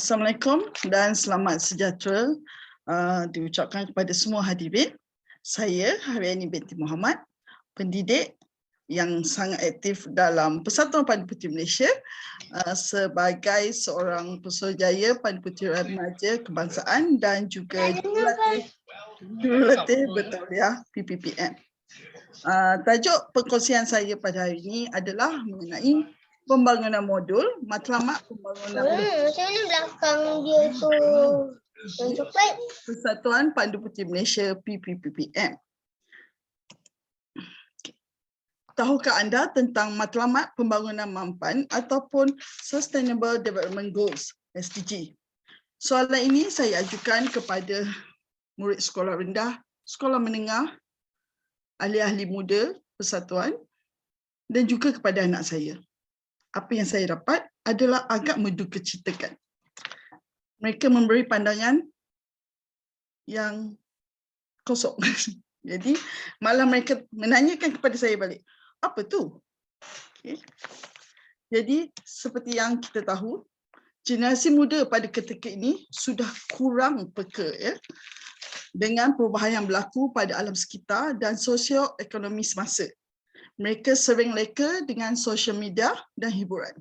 Assalamualaikum dan selamat sejahtera diucapkan kepada semua hadirin. Saya Haryani binti Muhammad, pendidik yang sangat aktif dalam Persatuan Pandu Putih Malaysia sebagai seorang pesuruhjaya Pandu Putih Remaja Kebangsaan dan juga jurulatih bertauliah PPPM. Tajuk perkongsian saya pada hari ini adalah mengenai pembangunan modul matlamat pembangunan macam mana belakang dia tu yang coklat? Persatuan Pandu Putih Malaysia PPPM. Tahukah anda tentang matlamat pembangunan mampan ataupun Sustainable Development Goals SDG? Soalan ini saya ajukan kepada murid sekolah rendah, sekolah menengah, ahli-ahli muda persatuan dan juga kepada anak saya. Apa yang saya dapat adalah agak mendukacitakan. Mereka memberi pandangan yang kosong. Jadi malah mereka menanyakan kepada saya balik, apa tu? Okay. Jadi seperti yang kita tahu, generasi muda pada ketika ini sudah kurang peka ya, dengan perubahan yang berlaku pada alam sekitar dan sosioekonomi semasa. Mereka sering leka dengan sosial media dan hiburan.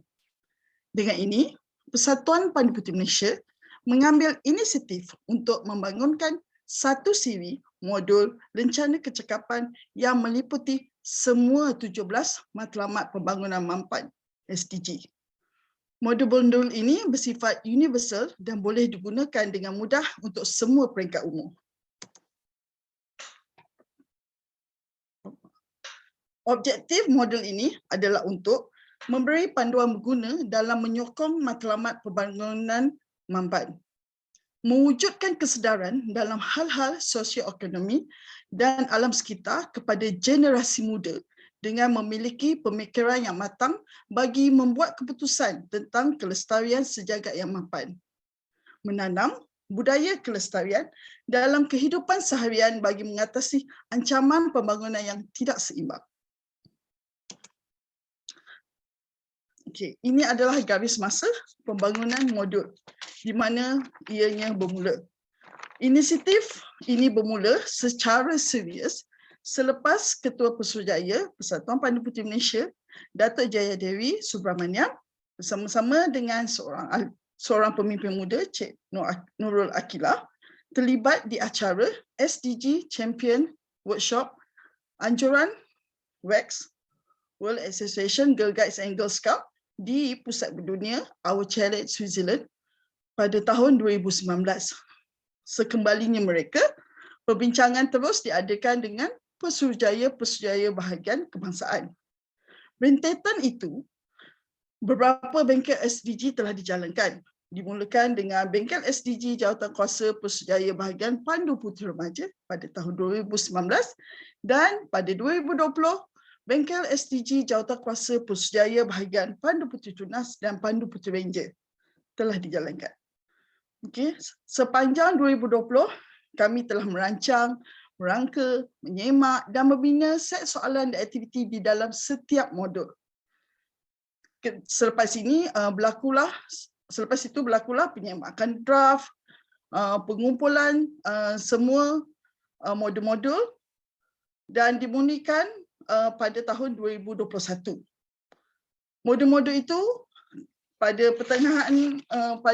Dengan ini, Persatuan Pandu Putih Malaysia mengambil inisiatif untuk membangunkan satu siri modul rencana kecakapan yang meliputi semua 17 matlamat pembangunan mampan SDG. Modul-modul ini bersifat universal dan boleh digunakan dengan mudah untuk semua peringkat umur. Objektif modul ini adalah untuk memberi panduan berguna dalam menyokong matlamat pembangunan mampan, mewujudkan kesedaran dalam hal-hal sosioekonomi dan alam sekitar kepada generasi muda dengan memiliki pemikiran yang matang bagi membuat keputusan tentang kelestarian sejagat yang mampan, menanam budaya kelestarian dalam kehidupan seharian bagi mengatasi ancaman pembangunan yang tidak seimbang. Okey, ini adalah garis masa pembangunan modul di mana ianya bermula. Inisiatif ini bermula secara serius selepas Ketua Pesuruhjaya Persatuan Pandu Putih Malaysia, Datuk Jaya Dewi Subramaniam bersama-sama dengan seorang pemimpin muda, Cik Nurul Akilah, terlibat di acara SDG Champion Workshop Anjuran WAGS, World Association Girl Guides and Girl Scouts di Pusat Dunia Our Challenge Switzerland pada tahun 2019. Sekembalinya mereka, perbincangan terus diadakan dengan pesuruhjaya-pesuruhjaya bahagian kebangsaan. Rentetan itu, beberapa bengkel SDG telah dijalankan. Dimulakan dengan bengkel SDG Jawatankuasa Pesuruhjaya Bahagian Pandu Putih Remaja pada tahun 2019 dan pada 2020, bengkel SDG Jawatankuasa Pesuruhjaya Bahagian Pandu Putih Tunas dan Pandu Putih Ranger telah dijalankan. Okey, sepanjang 2020 kami telah merancang, merangka, menyemak dan membina set soalan dan aktiviti di dalam setiap modul. Selepas itu berlakulah penyemakan draft, pengumpulan semua modul-modul dan dimurnikan pada tahun 2021. Modul-modul itu pada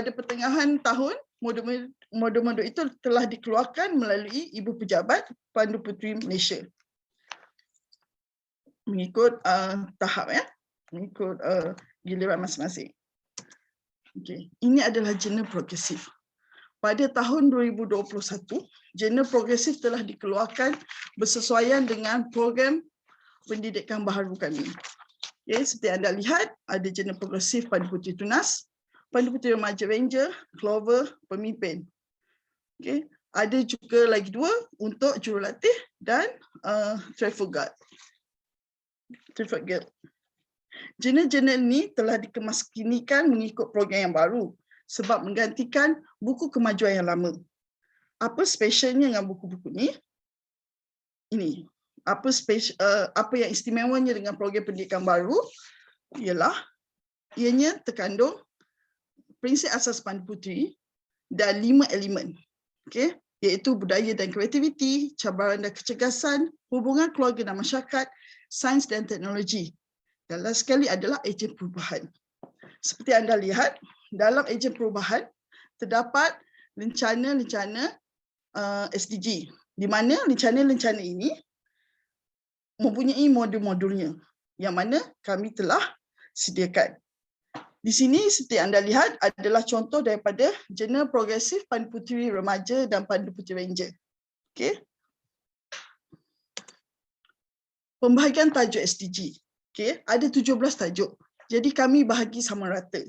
pertengahan tahun, modul-modul itu telah dikeluarkan melalui Ibu Pejabat Pandu Putih Malaysia. Mengikut tahap ya, mengikut giliran masing-masing. Okay. Ini adalah jurnal progresif. Pada tahun 2021, jurnal progresif telah dikeluarkan bersesuaian dengan program pendidikan baharu kami. Okay, seperti anda lihat, ada jurnal progresif Pandu Putih Tunas, Pandu Putih Remaja Ranger, Clover, Pemimpin. Okay. Ada juga lagi dua untuk jurulatih dan Traffic Guard. Jurnal-jurnal ini telah dikemaskinikan mengikut program yang baru sebab menggantikan buku kemajuan yang lama. Apa spesialnya dengan buku-buku ni? Ini. Apa yang istimewanya dengan program pendidikan baru ialah ianya terkandung prinsip asas Pandu Puteri dan 5 elemen. Okey, iaitu budaya dan kreativiti, cabaran dan kecergasan, hubungan keluarga dan masyarakat, sains dan teknologi. Dan last sekali adalah ejen perubahan. Seperti anda lihat, dalam ejen perubahan terdapat lencana-lencana SDG, di mana lencana-lencana ini mempunyai modul-modulnya yang mana kami telah sediakan. Di sini seperti anda lihat adalah contoh daripada jurnal progresif Pandu Puteri Remaja dan Pandu Puteri Ranger. Okey. Pembahagian tajuk SDG. Okey, ada 17 tajuk. Jadi kami bahagi sama rata.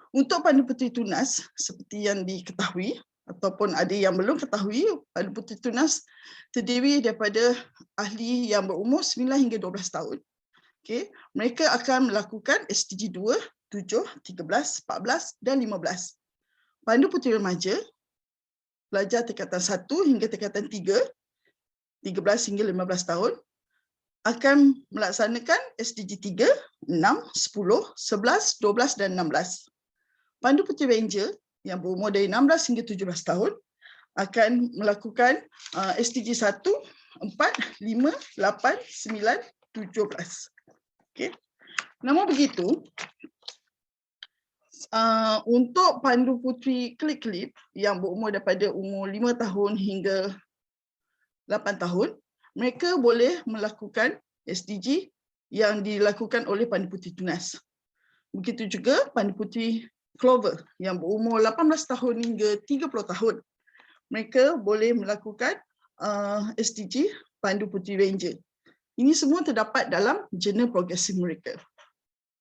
Untuk Pandu Puteri Tunas, seperti yang diketahui ataupun ada yang belum ketahui, Pandu Puteri Tunas terdiri daripada ahli yang berumur 9 hingga 12 tahun. Okey, mereka akan melakukan SDG 2, 7, 13, 14 dan 15. Pandu Puteri Remaja, pelajar tingkatan 1 hingga tingkatan 3, 13 hingga 15 tahun, akan melaksanakan SDG 3, 6, 10, 11, 12 dan 16. Pandu Puteri Ranger yang berumur dari 16 hingga 17 tahun akan melakukan SDG 1, 4, 5, 8, 9, 17. Okay. Namun begitu, untuk Pandu Puteri Klip-Klip yang berumur daripada umur 5 tahun hingga 8 tahun, mereka boleh melakukan SDG yang dilakukan oleh Pandu Puteri Tunas. Begitu juga Pandu Puteri Clover yang berumur 18 tahun hingga 30 tahun. Mereka boleh melakukan SDG Pandu Puteri Ranger. Ini semua terdapat dalam jurnal progresif mereka.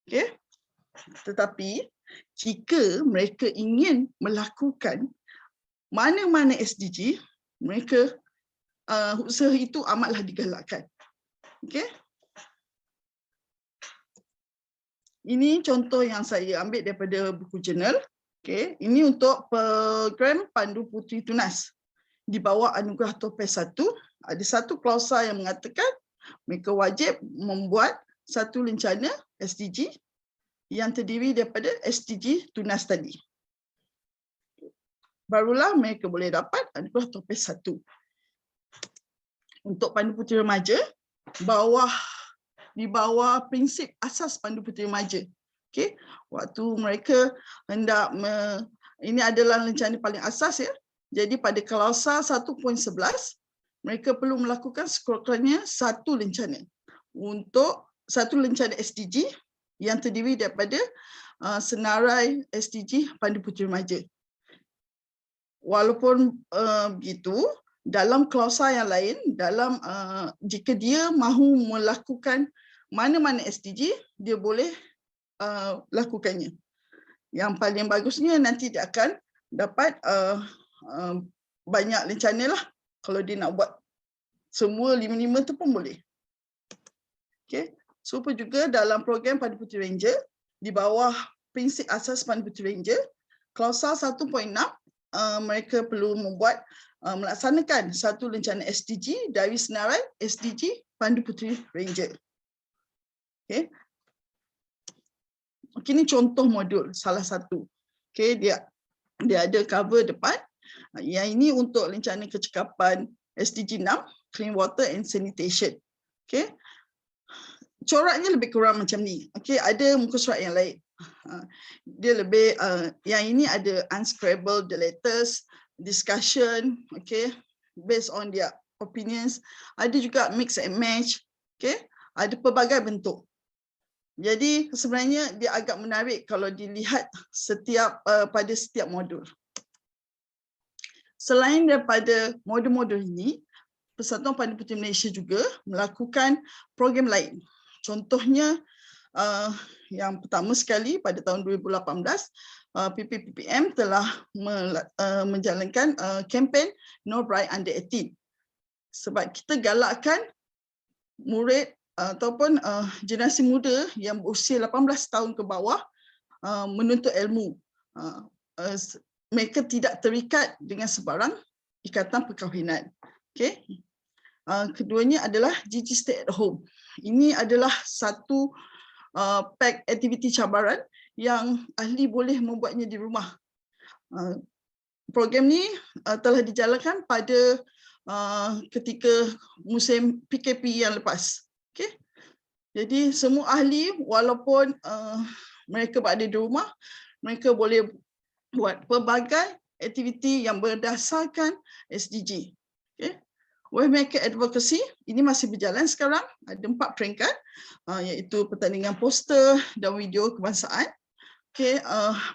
Okay? Tetapi jika mereka ingin melakukan mana-mana SDG, mereka usaha itu amatlah digalakkan. Okay? Ini contoh yang saya ambil daripada buku jurnal. Okay. Ini untuk program Pandu Puteri Tunas. Di bawah anugerah Topaz 1, ada satu klausa yang mengatakan mereka wajib membuat satu lencana SDG yang terdiri daripada SDG Tunas tadi. Barulah mereka boleh dapat anugerah Topaz 1. Untuk Pandu Puteri Remaja, di bawah prinsip asas Pandu Puteri Remaja. Okay. Waktu mereka hendak ini adalah lencana paling asas ya. Jadi pada klausa 1.11 mereka perlu melakukan sekurang-kurangnya satu lencana. Untuk satu lencana SDG yang terdiri daripada senarai SDG Pandu Puteri Remaja. Walaupun begitu, dalam klausa yang lain, jika dia mahu melakukan mana-mana SDG, dia boleh lakukannya. Yang paling bagusnya nanti dia akan dapat banyak lencana lah. Kalau dia nak buat semua 5 tu pun boleh. Okay. Serupa juga dalam program Pandu Puteri Ranger, di bawah prinsip asas Pandu Puteri Ranger, klausa 1.6, mereka perlu melaksanakan satu lencana SDG dari senarai SDG Pandu Puteri Ranger. Okay. Okay, ini contoh modul salah satu. Okay, dia ada cover depan. Yang ini untuk lencana kecekapan SDG 6, Clean Water and Sanitation. Okay. Coraknya lebih kurang macam ni. Okay, ada muka surat yang lain. Dia lebih, yang ini ada unscribbled the letters, discussion, okay, based on their opinions. Ada juga mix and match, okay, ada pelbagai bentuk. Jadi sebenarnya dia agak menarik kalau dilihat pada setiap modul. Selain daripada modul-modul ini, Persatuan Pandu Puteri Malaysia juga melakukan program lain. Contohnya yang pertama sekali pada tahun 2018, PPPM telah menjalankan kempen No Bride Under 18. Sebab kita galakkan murid ataupun generasi muda yang berusia 18 tahun ke bawah menuntut ilmu. Mereka tidak terikat dengan sebarang ikatan perkahwinan. Okay. Keduanya adalah Gigi Stay at Home. Ini adalah satu pack aktiviti cabaran yang ahli boleh membuatnya di rumah. Program ni telah dijalankan pada ketika musim PKP yang lepas. Okay? Jadi semua ahli walaupun mereka berada di rumah, mereka boleh buat pelbagai aktiviti yang berdasarkan SDG. Okay? Wavemaker Advocacy ini masih berjalan sekarang, ada 4 peringkat, iaitu pertandingan poster dan video kebangsaan, okay,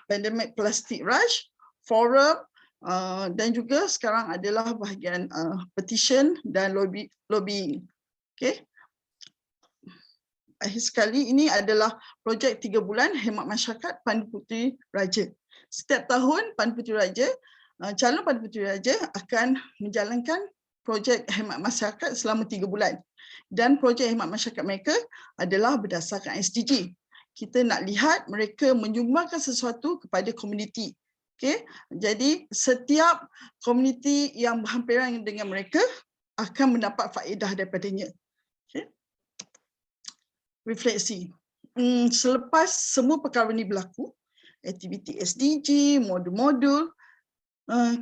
pandemic plastic rush, forum, dan juga sekarang adalah bahagian petition dan lobbying. Okay. Akhir sekali, ini adalah projek 3 bulan hemat masyarakat Pandu Puteri Raja. Setiap tahun Pandu Puteri Raja, calon Pandu Puteri Raja akan menjalankan projek hemat masyarakat selama 3 bulan. Dan projek hemat masyarakat mereka adalah berdasarkan SDG. Kita nak lihat mereka menyumbangkan sesuatu kepada komuniti. Okay? Jadi setiap komuniti yang berhampiran dengan mereka akan mendapat faedah daripadanya. Okay? Refleksi. Selepas semua perkara ini berlaku, aktiviti SDG, modul-modul,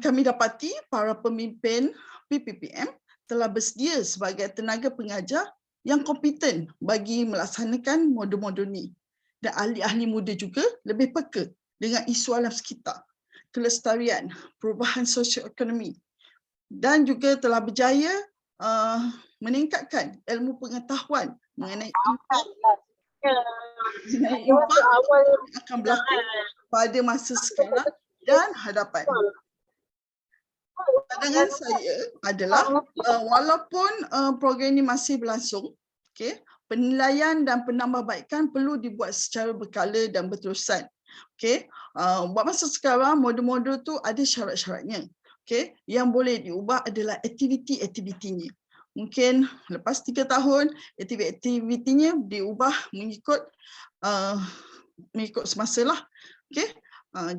kami dapati para pemimpin PPPM telah bersedia sebagai tenaga pengajar yang kompeten bagi melaksanakan modul-modul ini. Dan ahli-ahli muda juga lebih peka dengan isu alam sekitar, kelestarian, perubahan sosioekonomi, dan juga telah berjaya meningkatkan ilmu pengetahuan mengenai impak yang akan berlaku pada masa sekarang dan hadapan. Pandangan saya adalah walaupun program ini masih berlangsung, okay, penilaian dan penambahbaikan perlu dibuat secara berkala dan berterusan. Okay, buat masa sekarang modul-modul tu ada syarat-syaratnya. Okay, yang boleh diubah adalah aktiviti-aktivitinya. Mungkin lepas 3 tahun aktiviti-aktivitinya diubah mengikut semasa lah. Okay,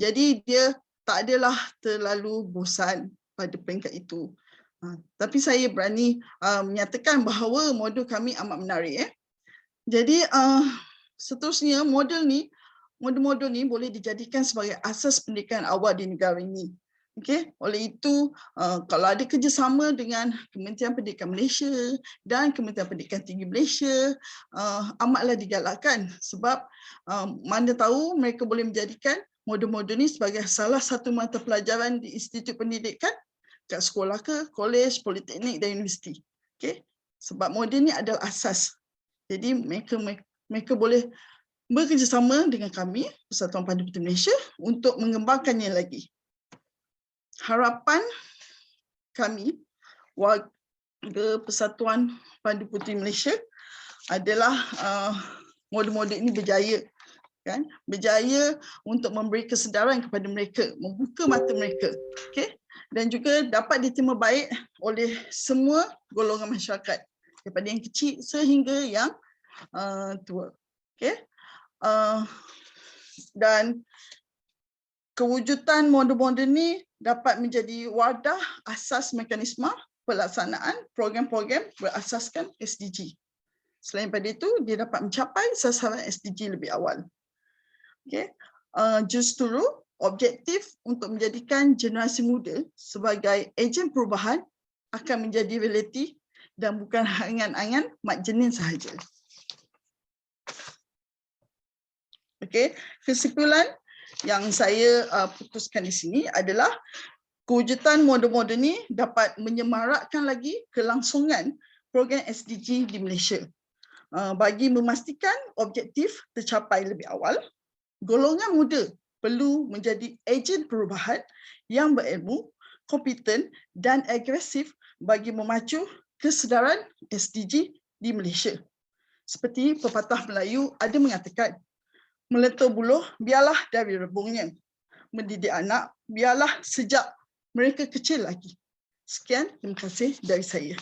jadi dia tak adalah terlalu bosan pada peringkat itu. Tapi saya berani menyatakan bahawa modul kami amat menarik. Jadi seterusnya modul-modul ni boleh dijadikan sebagai asas pendidikan awal di negara ini. Okay? Oleh itu, kalau ada kerjasama dengan Kementerian Pendidikan Malaysia dan Kementerian Pendidikan Tinggi Malaysia, amatlah digalakkan sebab mana tahu mereka boleh menjadikan modul-modul ini sebagai salah satu mata pelajaran di institut pendidikan kat sekolah ke, kolej, politeknik dan universiti. Okay? Sebab modul ini adalah asas. Jadi mereka boleh bekerjasama dengan kami, Persatuan Pandu Puteri Malaysia, untuk mengembangkannya lagi. Harapan kami, warga Persatuan Pandu Puteri Malaysia, adalah modul-modul ini berjaya. Kan? Berjaya untuk memberi kesedaran kepada mereka, membuka mata mereka, okay? Dan juga dapat diterima baik oleh semua golongan masyarakat, daripada yang kecil sehingga yang tua. Okay? Dan kewujudan modul-modul ini dapat menjadi wadah asas mekanisme pelaksanaan program-program berasaskan SDG. Selain daripada itu, dia dapat mencapai sasaran SDG lebih awal. Okay. Justru objektif untuk menjadikan generasi muda sebagai ejen perubahan akan menjadi realiti dan bukan angan-angan mak jenin sahaja. Okay. Kesimpulan yang saya putuskan di sini adalah kewujudan modul-modul ini dapat menyemarakkan lagi kelangsungan program SDG di Malaysia bagi memastikan objektif tercapai lebih awal. Golongan muda perlu menjadi ejen perubahan yang berilmu, kompeten dan agresif bagi memacu kesedaran SDG di Malaysia. Seperti pepatah Melayu ada mengatakan, meletup buluh biarlah dari rebungnya, mendidik anak biarlah sejak mereka kecil lagi. Sekian, terima kasih dari saya.